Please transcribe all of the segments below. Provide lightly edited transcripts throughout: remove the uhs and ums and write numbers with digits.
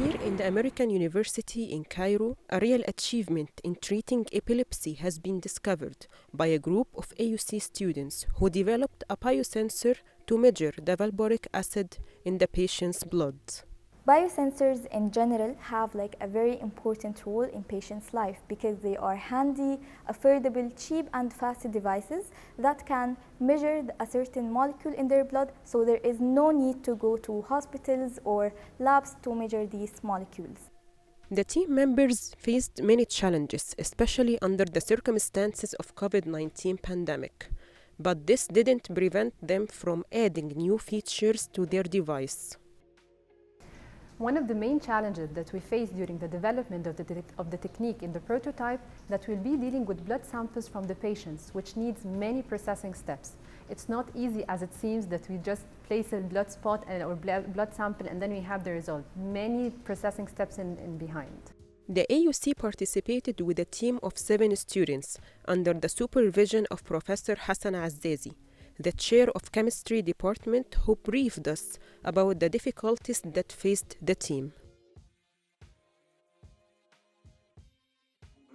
Here in the American University in Cairo, a real achievement in treating epilepsy has been discovered by a group of AUC students who developed a biosensor to measure the valproic acid in the patient's blood. Biosensors in general have a very important role in patients' life because they are handy, affordable, cheap and fast devices that can measure a certain molecule in their blood, so there is no need to go to hospitals or labs to measure these molecules. The team members faced many challenges, especially under the circumstances of COVID-19 pandemic, but this didn't prevent them from adding new features to their device. One of the main challenges that we face during the development of the technique in the prototype that we'll be dealing with blood samples from the patients, which needs many processing steps. It's not easy as it seems that we just place a blood spot or blood sample and then we have the result. Many processing steps in behind. The AUC participated with a team of 7 students under the supervision of Professor Hassan Azzazi, the chair of chemistry department, who briefed us about the difficulties that faced the team.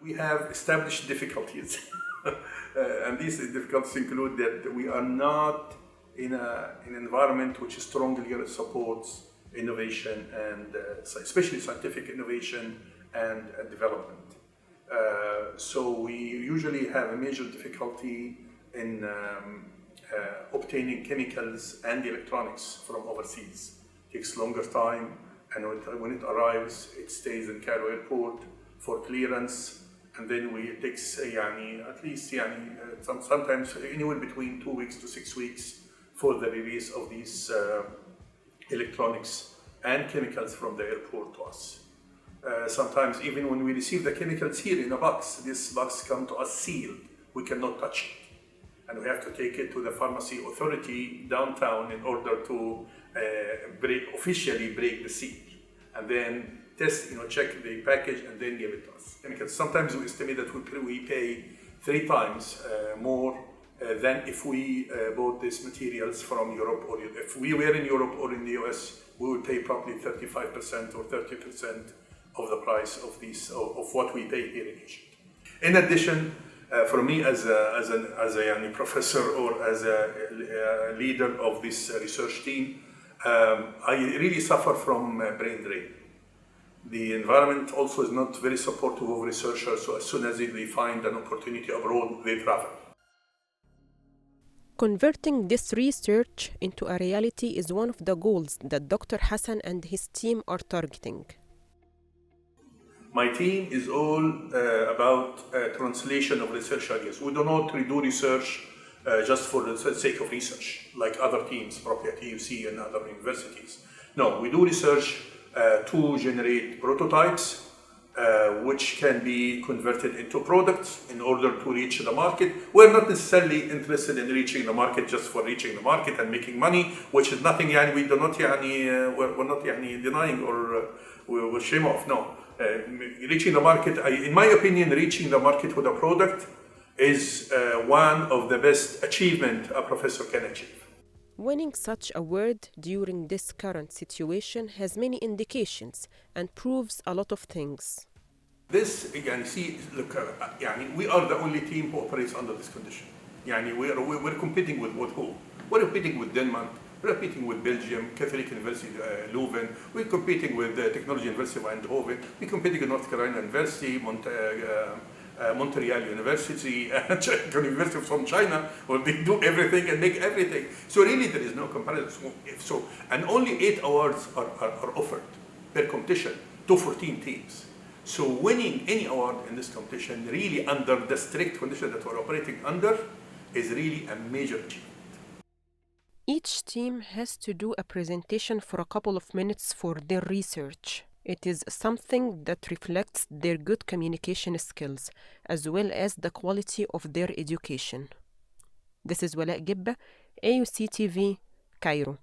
We have established difficulties and these difficulties include that we are not in an environment which strongly supports innovation and especially scientific innovation and development. So we usually have a major difficulty in obtaining chemicals and electronics from overseas. It takes longer time, and when it arrives, it stays in Cairo airport for clearance, and then it takes at least sometimes anywhere between 2 weeks to 6 weeks for the release of these electronics and chemicals from the airport to us. Sometimes even when we receive the chemicals here in a box, this box comes to us sealed. We cannot touch it. And we have to take it to the pharmacy authority downtown in order to officially break the seal. And then test, check the package and then give it to us. Because sometimes we estimate that we pay 3 times more than if we bought these materials from Europe, or if we were in Europe or in the US, we would pay probably 35% or 30% of the price of what we pay here in Egypt. In addition, for me as a professor or as a leader of this research team, I really suffer from brain drain. The environment also is not very supportive of researchers, so as soon as they find an opportunity abroad, they travel. Converting this research into a reality is one of the goals that Dr. Hassan and his team are targeting. My team is all about translation of research ideas. We do not do research just for the sake of research, like other teams, probably at AUC and other universities. No, we do research to generate prototypes, which can be converted into products in order to reach the market. We're not necessarily interested in reaching the market just for reaching the market and making money, which is nothing. We do not we're not denying or we're shame off. No. Reaching the market, in my opinion, reaching the market with a product is one of the best achievements a professor can achieve. Winning such a award during this current situation has many indications and proves a lot of things. This, look, we are the only team who operates under this condition. We're competing with who? We're competing with Denmark. We're competing with Belgium, Catholic University Leuven. We're competing with Technology University of Eindhoven. We're competing with North Carolina University, Montreal University, University from China, where they do everything and make everything. So really there is no comparison. And only 8 awards are offered per competition to 14 teams. So winning any award in this competition, really under the strict conditions that we're operating under, is really a major achievement. Each team has to do a presentation for a couple of minutes for their research. It is something that reflects their good communication skills, as well as the quality of their education. This is Walaa Gebba, AUCTV, Cairo.